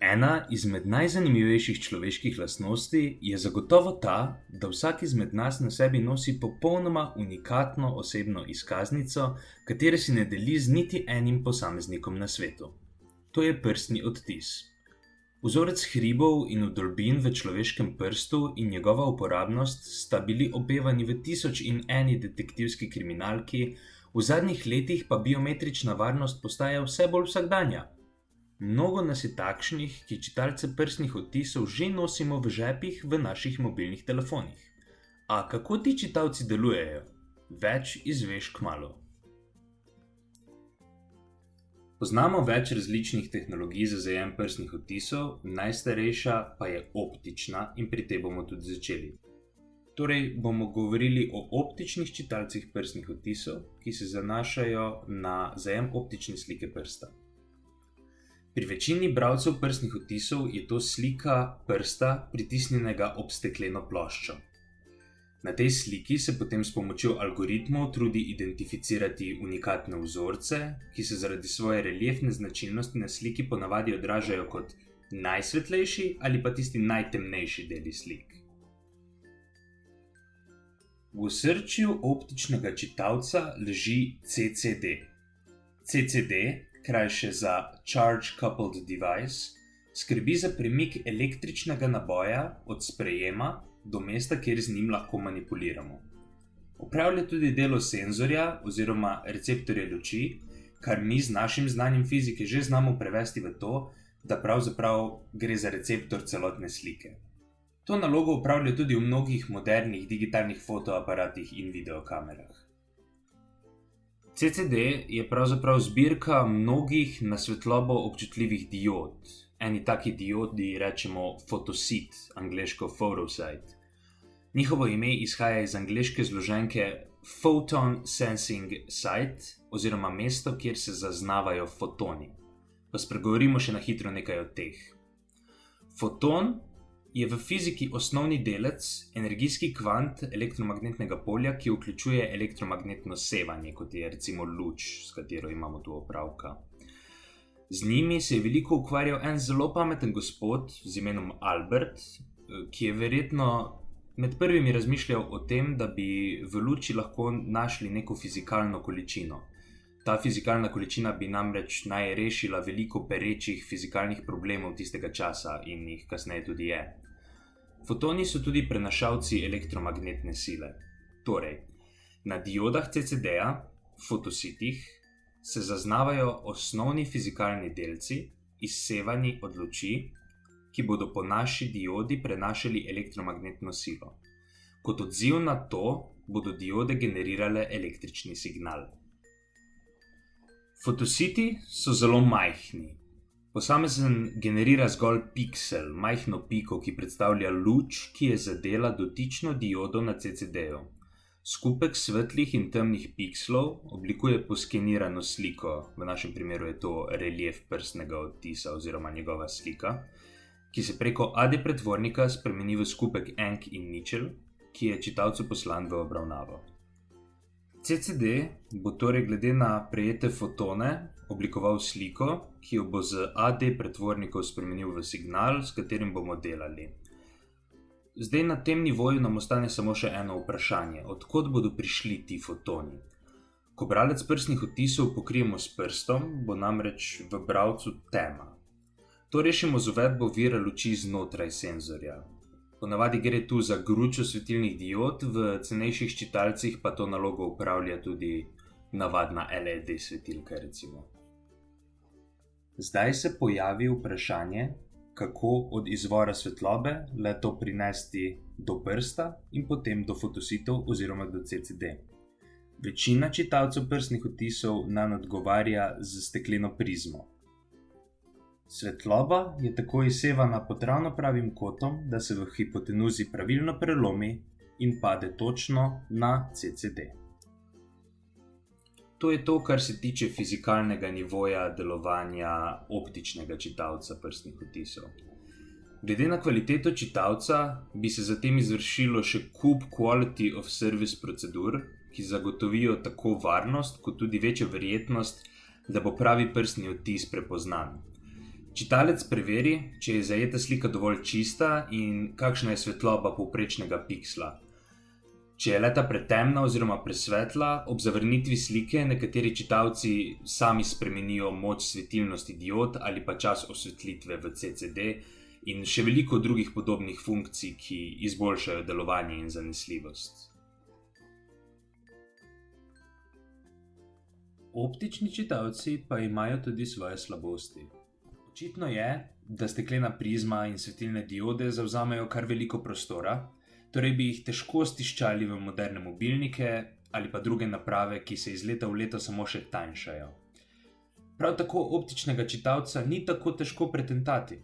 Ena izmed najzanimivejših človeških lastnosti je zagotovo ta, da vsak izmed nas na sebi nosi popolnoma unikatno osebno izkaznico, katere si ne deli z niti enim posameznikom na svetu. To je prstni odtis. Vzorec hribov in vdolbin v človeškem prstu in njegova uporabnost sta bili opevani v 1001 detektivski kriminalki, v zadnjih letih pa biometrična varnost postaja vse bolj vsakdanja. Mnogo nas je takšnih, ki čitalce prstnih odtisov že nosimo v žepih v naših mobilnih telefonih. A kako ti čitalci delujejo? Več izveš kmalu. Poznamo več različnih tehnologij za zajem prstnih odtisov, najstarejša pa je optična in pri tej bomo tudi začeli. Torej bomo govorili o optičnih čitalcih prstnih odtisov, ki se zanašajo na zajem optične slike prsta. Pri večini bralcev prstnih odtisov je to slika prsta pritisnjenega ob stekleno ploščo. Na tej sliki se potem s pomočjo algoritmov trudi identificirati unikatne vzorce, ki se zaradi svoje reliefne značilnosti na sliki ponavadi odražajo kot najsvetlejši ali pa tisti najtemnejši deli slik. V osrčju optičnega čitalca leži CCD. CCD, krajše za Charge Coupled Device, skrbi za premik električnega naboja od sprejema do mesta, kjer z njim lahko manipuliramo. Opravlja tudi delo senzorja oziroma receptorja luči, kar mi z našim znanjem fizike že znamo prevesti v to, da pravzaprav gre za receptor celotne slike. To nalogo opravlja tudi v mnogih modernih digitalnih fotoaparatih in videokamerah. CCD je pravzaprav zbirka mnogih na svetlobo občutljivih diod. Eni taki diodi rečemo fotosit, angleško photosite. Njihovo ime izhaja iz angleške zloženke Photon Sensing Site oziroma mesto, kjer se zaznavajo fotoni. Pa spregovorimo še na hitro nekaj od teh. Foton je v fiziki osnovni delec, energijski kvant elektromagnetnega polja, ki vključuje elektromagnetno sevanje, kot je recimo luč, s katero imamo tu opravka. Z njimi se je veliko ukvarjal en zelo pameten gospod z imenom Albert, ki je verjetno med prvimi razmišljal o tem, da bi v luči lahko našli neko fizikalno količino. Ta fizikalna količina bi namreč naj rešila veliko perečih fizikalnih problemov tistega časa in jih kasneje tudi je. Fotoni so tudi prenašalci elektromagnetne sile. Torej, na diodah CCD-ja, fotositih, se zaznavajo osnovni fizikalni delci, izsevani od luči, ki bodo po naši diodi prenašali elektromagnetno silo. Kot odziv na to bodo diode generirale električni signal. Fotositi so zelo majhni. Posamezen generira zgolj piksel, majhno piko, ki predstavlja luč, ki je zadela dotično diodo na CCD-ju. Skupek svetlih in temnih pikslov oblikuje poskenirano sliko, v našem primeru je to relief prstnega odtisa oziroma njegova slika, ki se preko AD pretvornika spremeni v skupek enk in ničel, ki je čitalcu poslan v obravnavo. CCD bo torej glede na prejete fotone oblikoval sliko, ki jo bo z AD pretvornikov spremenil v signal, s katerim bomo delali. Zdaj na tem nivoju nam ostane samo še eno vprašanje, od kod bodo prišli ti fotoni. Ko bralec prstnih odtisov pokrijemo s prstom, bo namreč v bralcu tema. To rešimo z uvedbo vira luči znotraj senzorja. Ponavadi gre tu za gručo svetilnih diod, v cenejših čitalcih pa to nalogo opravlja tudi navadna LED svetilka recimo. Zdaj se pojavi vprašanje, kako od izvora svetlobe le-to prinesti do prsta in potem do fotositov oziroma do CCD. Večina čitalcev prstnih odtisov nam odgovarja z stekleno prizmo. Svetloba je tako izsevana pod ravno pravim kotom, da se v hipotenuzi pravilno prelomi in pade točno na CCD. To je to, kar se tiče fizikalnega nivoja delovanja optičnega čitalca prstnih odtisov. Glede na kvaliteto čitalca bi se zatem izvršilo še kup quality of service procedur, ki zagotovijo tako varnost kot tudi večjo verjetnost, da bo pravi prstni odtis prepoznan. Čitalec preveri, če je zajeta slika dovolj čista in kakšna je svetloba povprečnega piksla. Če je le-ta pretemna oziroma presvetla, ob zavrnitvi slike nekateri čitalci sami spremenijo moč svetilnosti diod ali pa čas osvetlitve v CCD in še veliko drugih podobnih funkcij, ki izboljšajo delovanje in zanesljivost. Optični čitalci pa imajo tudi svoje slabosti. Očitno je, da steklena prizma in svetilne diode zavzamejo kar veliko prostora, torej bi jih težko stiščali v moderne mobilnike ali pa druge naprave, ki se iz leta v leto samo še tanjšajo. Prav tako optičnega čitalca ni tako težko pretentati,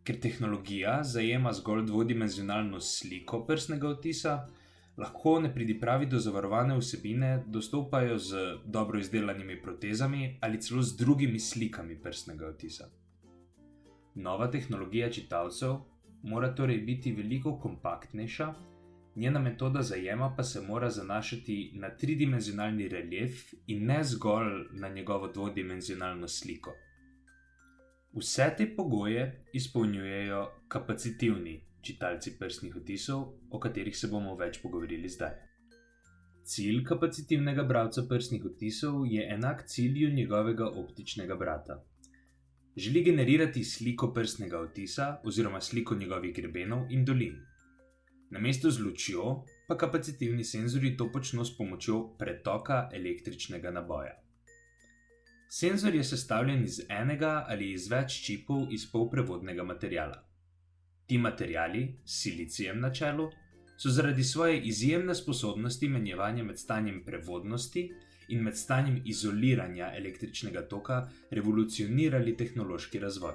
ker tehnologija zajema zgolj dvodimenzionalno sliko prstnega odtisa, lahko nepridipravi do zavarovane vsebine dostopajo z dobro izdelanimi protezami ali celo z drugimi slikami prstnega odtisa. Nova tehnologija čitalcev mora torej biti veliko kompaktnejša, njena metoda zajema pa se mora zanašati na tridimenzionalni relief in ne zgolj na njegovo dvodimenzionalno sliko. Vse te pogoje izpolnjujejo kapacitivni čitalci prstnih odtisov, o katerih se bomo več pogovorili zdaj. Cilj kapacitivnega bralca prstnih odtisov je enak cilju njegovega optičnega brata. Želi generirati sliko prstnega odtisa oziroma sliko njegovih grebenov in dolin. Namesto z lučjo pa kapacitivni senzorji to počno s pomočjo pretoka električnega naboja. Senzor je sestavljen iz enega ali iz več čipov iz polprevodnega materiala. Ti materiali, s silicijem na čelu, so zaradi svoje izjemne sposobnosti menjevanja med stanjem prevodnosti in med stanjem izoliranja električnega toka revolucionirali tehnološki razvoj.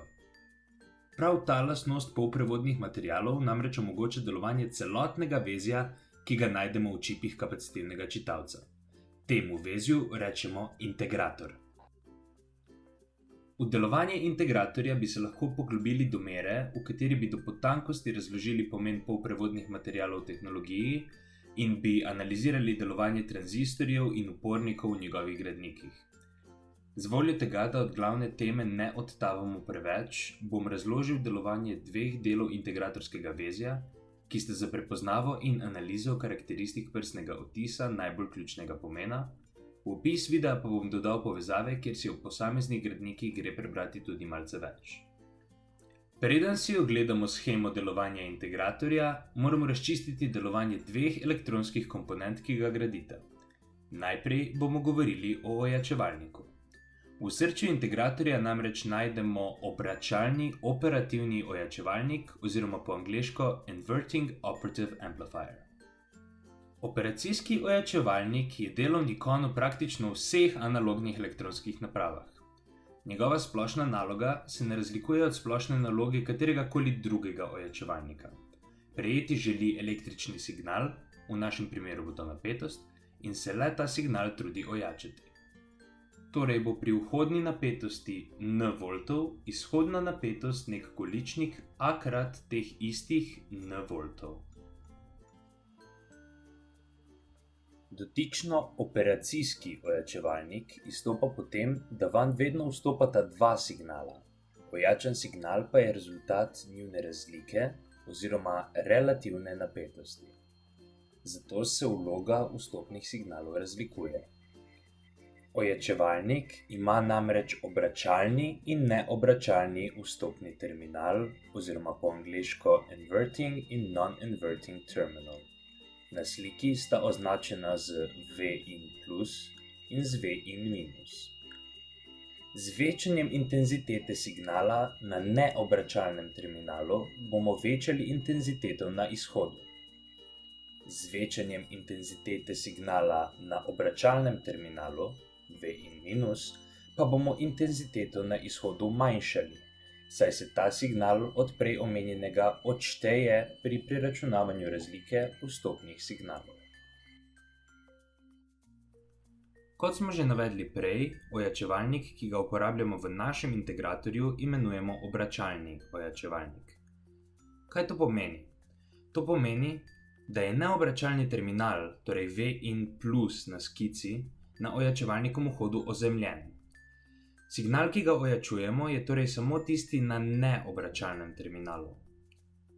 Prav ta lastnost polprevodnih materialov namreč omogoča delovanje celotnega vezja, ki ga najdemo v čipih kapacitivnega čitalca. Temu vezju rečemo integrator. V delovanje integratorja bi se lahko poglobili do mere, v kateri bi do potankosti razložili pomen polprevodnih materialov v tehnologiji in bi analizirali delovanje tranzistorjev in upornikov v njegovih gradnikih. Z voljo tega, da od glavne teme ne odtavamo preveč, bom razložil delovanje dveh delov integratorskega vezja, ki sta za prepoznavo in analizo karakteristik prstnega odtisa najbolj ključnega pomena. V opis videa pa bom dodal povezave, kjer si o posameznih gradnikih gre prebrati tudi malce več. Preden si ogledamo shemo delovanja integratorja, moramo razčistiti delovanje dveh elektronskih komponent, ki ga gradita. Najprej bomo govorili o ojačevalniku. V srčju integratorja namreč najdemo obračalni operativni ojačevalnik oziroma po angleško Inverting Operative Amplifier. Operacijski ojačevalnik je delovni konj v praktično vseh analognih elektronskih napravah. Njegova splošna naloga se ne razlikuje od splošne naloge kateregakoli drugega ojačevalnika. Prejeti želi električni signal, v našem primeru bo to napetost, in se le ta signal trudi ojačati. Torej bo pri vhodni napetosti N voltov izhodna napetost nek količnik A krat teh istih N voltov. Dotično operacijski ojačevalnik izstopa po tem, da vanj vedno vstopata dva signala. Ojačan signal pa je rezultat njune razlike oziroma relativne napetosti. Zato se vloga vstopnih signalov razlikuje. Ojačevalnik ima namreč obračalni in neobračalni vstopni terminal oziroma po angleško inverting in non-inverting terminal. Na sliki sta označena z V in plus in z V in minus. Z večanjem intenzitete signala na neobračalnem terminalu bomo večali intenziteto na izhodu. Z večanjem intenzitete signala na obračalnem terminalu, V in minus, pa bomo intenziteto na izhodu manjšali, saj se ta signal od prej omenjenega odšteje pri preračunavanju razlike vstopnih signalov. Kot smo že navedli prej, ojačevalnik, ki ga uporabljamo v našem integratorju, imenujemo obračalni ojačevalnik. Kaj to pomeni? To pomeni, da je neobračalni terminal, torej V in plus na skici, na ojačevalnikovem vhodu ozemljen. Signal, ki ga ojačujemo, je torej samo tisti na neobračalnem terminalu.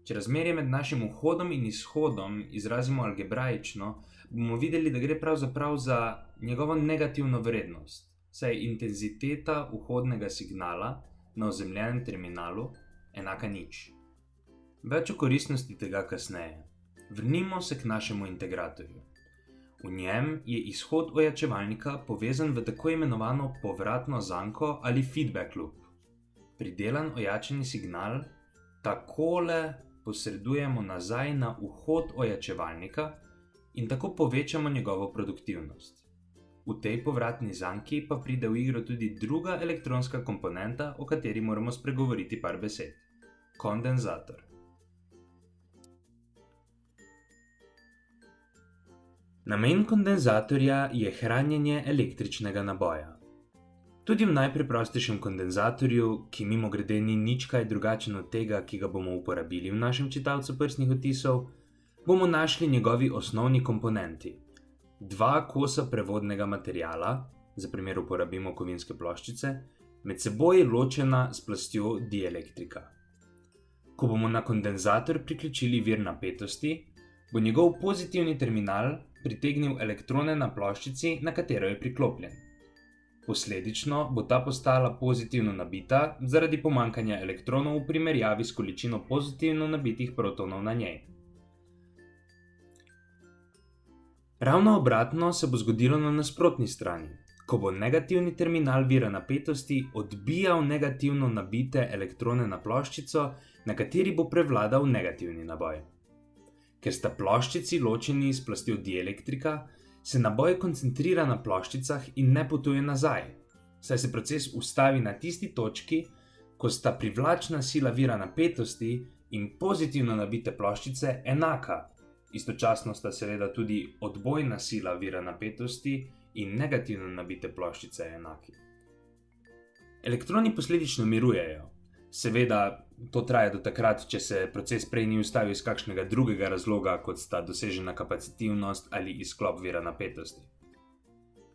Če razmerje med našim vhodom in izhodom izrazimo algebraično, bomo videli, da gre pravzaprav za njegovo negativno vrednost, saj je intenziteta vhodnega signala na ozemljenem terminalu enaka 0. Več o koristnosti tega kasneje. Vrnimo se k našemu integratorju. V njem je izhod ojačevalnika povezan v tako imenovano povratno zanko ali feedback loop. Pridelan ojačeni signal takole posredujemo nazaj na vhod ojačevalnika in tako povečamo njegovo produktivnost. V tej povratni zanki pa pride v igro tudi druga elektronska komponenta, o kateri moramo spregovoriti par besed. Kondenzator. Namen kondenzatorja je hranjenje električnega naboja. Tudi v najpreprostejšem kondenzatorju, ki mimogrede ni nič kaj drugačen od tega, ki ga bomo uporabili v našem čitalcu prstnih odtisov, bomo našli njegovi osnovni komponenti. 2 kosa prevodnega materiala, za primer uporabimo kovinske ploščice, med seboj ločena s plastjo dielektrika. Ko bomo na kondenzator priključili vir napetosti, bo njegov pozitivni terminal pritegnil elektrone na ploščici, na katero je priklopljen. Posledično bo ta postala pozitivno nabita zaradi pomanjkanja elektronov v primerjavi s količino pozitivno nabitih protonov na njej. Ravno obratno se bo zgodilo na nasprotni strani, ko bo negativni terminal vira napetosti odbijal negativno nabite elektrone na ploščico, na kateri bo prevladal negativni naboj. Ker sta ploščici ločeni s plastjo dielektrika, se naboj koncentrira na ploščicah in ne potuje nazaj, saj se proces ustavi na tisti točki, ko sta privlačna sila vira napetosti in pozitivno nabite ploščice enaka. Istočasno sta seveda tudi odbojna sila vira napetosti in negativno nabite ploščice enaki. Elektroni posledično mirujejo. Seveda, to traja do takrat, če se proces prej ni ustavil iz kakšnega drugega razloga, kot sta dosežena kapacitivnost ali izklop vira napetosti.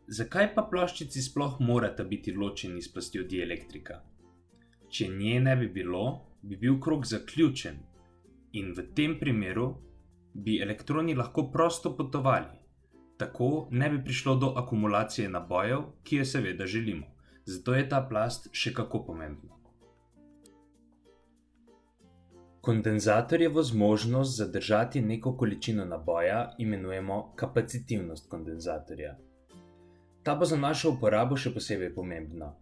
Zakaj pa ploščici sploh morata biti ločeni s plastjo dielektrika? Če nje ne bi bilo, bi bil krog zaključen in v tem primeru bi elektroni lahko prosto potovali. Tako ne bi prišlo do akumulacije nabojev, ki jo seveda želimo. Zato je ta plast še kako pomembna. Kondenzatorjevo zmožnost zadržati neko količino naboja imenujemo kapacitivnost kondenzatorja. Ta bo za našo uporabo še posebej pomembna.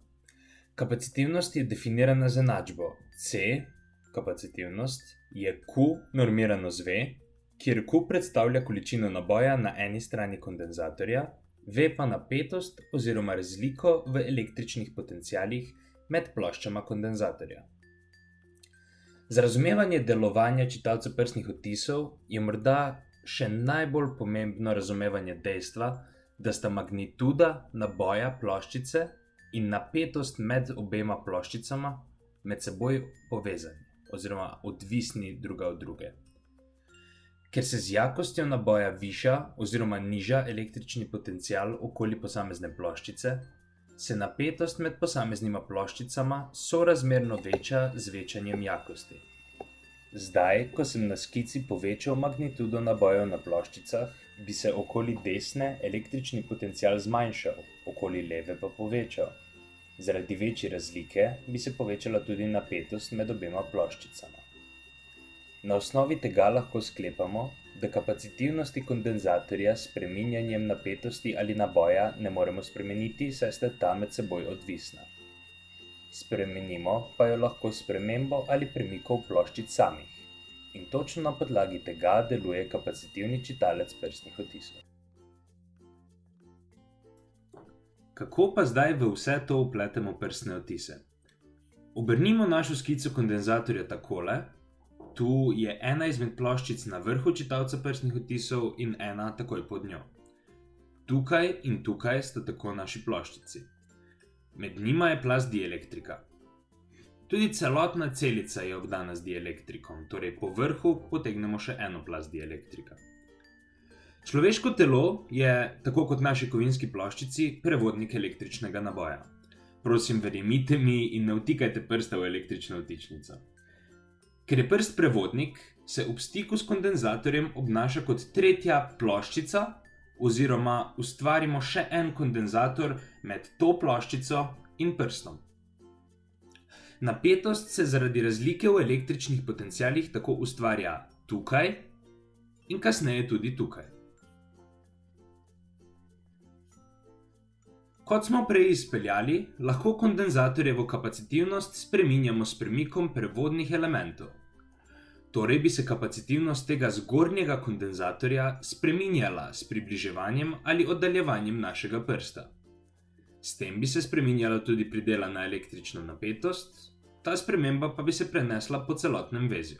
Kapacitivnost je definirana z enačbo C, kapacitivnost, je Q normirano z V, kjer Q predstavlja količino naboja na eni strani kondenzatorja, V pa napetost oziroma razliko v električnih potencialih med ploščama kondenzatorja. Za razumevanje delovanja čitalcev prstnih odtisov je morda še najbolj pomembno razumevanje dejstva, da sta magnituda naboja ploščice in napetost med obema ploščicama med seboj povezani oziroma odvisni druga od druge. Ker se z jakostjo naboja viša oziroma niža električni potencial okoli posamezne ploščice, se napetost med posameznima ploščicama sorazmerno veča z večanjem jakosti. Zdaj, ko sem na skici povečal magnitudo nabojev na ploščicah, bi se okoli desne električni potencial zmanjšal, okoli leve pa povečal. Zaradi večje razlike bi se povečala tudi napetost med obema ploščicama. Na osnovi tega lahko sklepamo, da kapacitivnosti kondenzatorja s spreminjanjem napetosti ali naboja ne moremo spremeniti, saj sta ta med seboj odvisna. Spremenimo pa jo lahko s spremembo ali premikom ploščic samih. In točno na podlagi tega deluje kapacitivni čitalec prstnih odtisov. Kako pa zdaj v vse to vpletemo prstne odtise? Obrnimo našo skico kondenzatorja takole. Tu je ena izmed ploščic na vrhu čitalca prstnih odtisov in ena takoj pod njo. Tukaj in tukaj sta tako naši ploščici. Med njima je plast dielektrika. Tudi celotna celica je obdana z dielektrikom, torej po vrhu potegnemo še eno plast dielektrika. Človeško telo je, tako kot naši kovinski ploščici, prevodnik električnega naboja. Prosim, verjemite mi in ne vtikajte prsta v električno vtičnico. Ker je prst prevodnik, se ob stiku s kondenzatorjem obnaša kot tretja ploščica oziroma ustvarimo še en kondenzator med to ploščico in prstom. Napetost se zaradi razlike v električnih potencialih tako ustvarja tukaj in kasneje tudi tukaj. Kot smo prej izpeljali, lahko kondenzatorjevo kapacitivnost spreminjamo s premikom prevodnih elementov. Torej bi se kapacitivnost tega zgornjega kondenzatorja spreminjala s približevanjem ali oddaljevanjem našega prsta. S tem bi se spreminjala tudi pridelana električna napetost, ta sprememba pa bi se prenesla po celotnem vezju.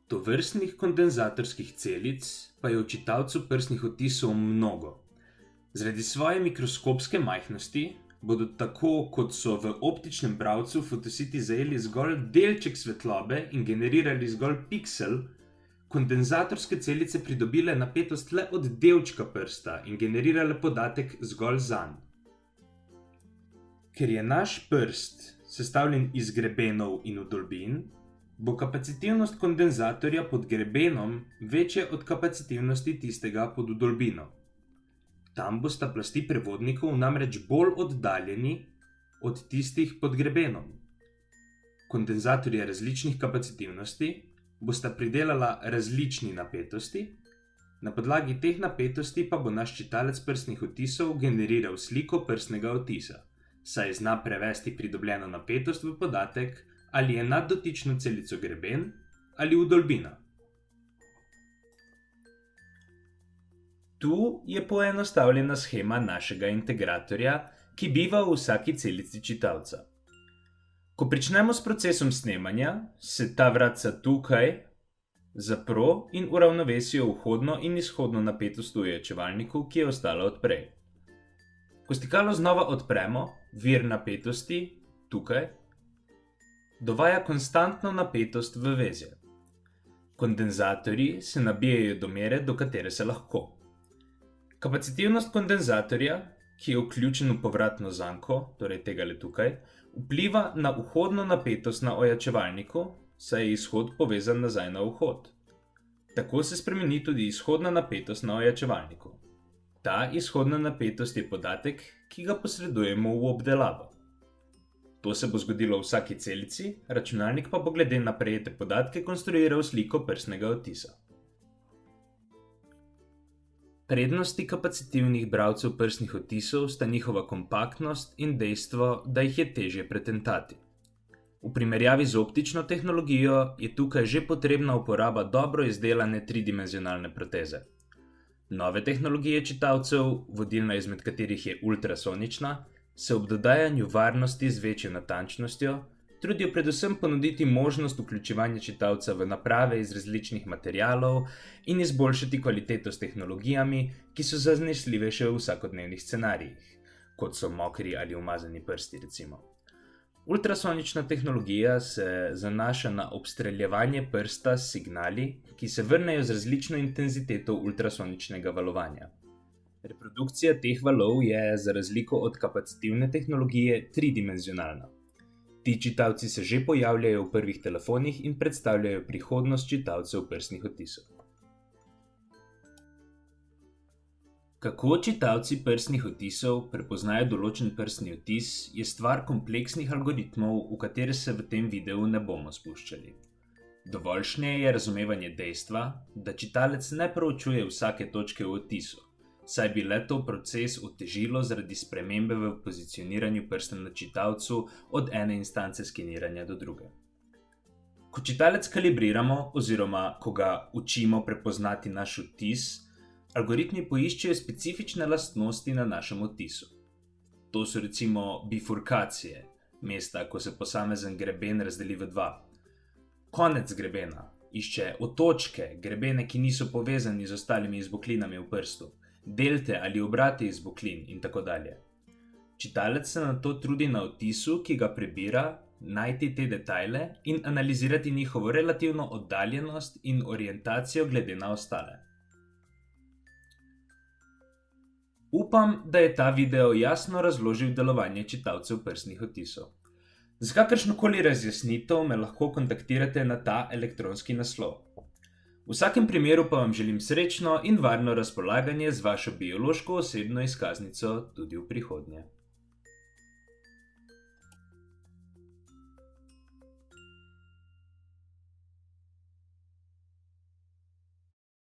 Tovrstnih kondenzatorskih celic pa je v čitalcu prstnih odtisov mnogo. Zaradi svoje mikroskopske majhnosti bodo tako, kot so v optičnem bralcu fotositi zajeli zgolj delček svetlobe in generirali zgolj piksel, kondenzatorske celice pridobile napetost le od delčka prsta in generirale podatek zgolj zanj. Ker je naš prst sestavljen iz grebenov in vdolbin, bo kapacitivnost kondenzatorja pod grebenom večja od kapacitivnosti tistega pod vdolbino. Tam bosta plasti prevodnikov namreč bolj oddaljeni od tistih pod grebenom. Kondenzatorja različnih kapacitivnosti bosta pridelala različni napetosti, na podlagi teh napetosti pa bo naš čitalec prstnih odtisov generiral sliko prstnega odtisa, saj zna prevesti pridobljeno napetost v podatek, ali je nad dotično celico greben ali vdolbina. Tu je poenostavljena shema našega integratorja, ki biva v vsaki celici čitalca. Ko pričnemo s procesom snemanja, se ta vratca tukaj, zapro in uravnovesijo vhodno in izhodno napetost v ojačevalniku, ki je ostala od prej. Ko stikalo znova odpremo, vir napetosti, tukaj, dovaja konstantno napetost v vezje. Kondenzatorji se nabijajo do mere, do katere se lahko. Kapacitivnost kondenzatorja, ki je vključen v povratno zanko, torej tegale tukaj, vpliva na vhodno napetost na ojačevalniku, saj je izhod povezan nazaj na vhod. Tako se spremeni tudi izhodna napetost na ojačevalniku. Ta izhodna napetost je podatek, ki ga posredujemo v obdelavo. To se bo zgodilo v vsaki celici, računalnik pa bo glede na prejete podatke konstruiral sliko prstnega odtisa. Prednosti kapacitivnih bralcev prstnih odtisov sta njihova kompaktnost in dejstvo, da jih je težje pretentati. V primerjavi z optično tehnologijo je tukaj že potrebna uporaba dobro izdelane tridimenzionalne proteze. Nove tehnologije čitalcev, vodilna izmed katerih je ultrasonična, se ob dodajanju varnosti z večjo natančnostjo trudijo predvsem ponuditi možnost vključevanja čitalca v naprave iz različnih materialov in izboljšati kvaliteto s tehnologijami, ki so zanesljivejše v vsakodnevnih scenarijih, kot so mokri ali umazani prsti recimo. Ultrasonična tehnologija se zanaša na obstreljevanje prsta s signali, ki se vrnejo z različno intenziteto ultrasoničnega valovanja. Reprodukcija teh valov je, za razliko od kapacitivne tehnologije, tridimenzionalna. Ti čitalci se že pojavljajo v prvih telefonih in predstavljajo prihodnost čitalcev prstnih odtisov. Kako čitalci prstnih odtisov prepoznajo določen prstni odtis, je stvar kompleksnih algoritmov, v katere se v tem videu ne bomo spuščali. Dovoljšnje je razumevanje dejstva, da čitalec ne proučuje vsake točke v odtisu, saj bi le to proces otežilo zaradi spremembe v pozicioniranju prsta na čitalcu od ene instance skeniranja do druge. Ko čitalec kalibriramo oziroma ko ga učimo prepoznati naš odtis, algoritmi poiščejo specifične lastnosti na našem odtisu. To so recimo bifurkacije, mesta, ko se posamezen greben razdeli v dva. Konec grebena išče otočke, grebene, ki niso povezani z ostalimi izboklinami v prstu, delte ali obrate izboklin in tako dalje. Čitalec se nato trudi na odtisu, ki ga prebira, najti te detajle in analizirati njihovo relativno oddaljenost in orientacijo glede na ostale. Upam, da je ta video jasno razložil delovanje čitalcev prstnih odtisov. Za kakršnokoli razjasnitev me lahko kontaktirate na ta elektronski naslov. V vsakem primeru pa vam želim srečno in varno razpolaganje z vašo biološko osebno izkaznico tudi v prihodnje.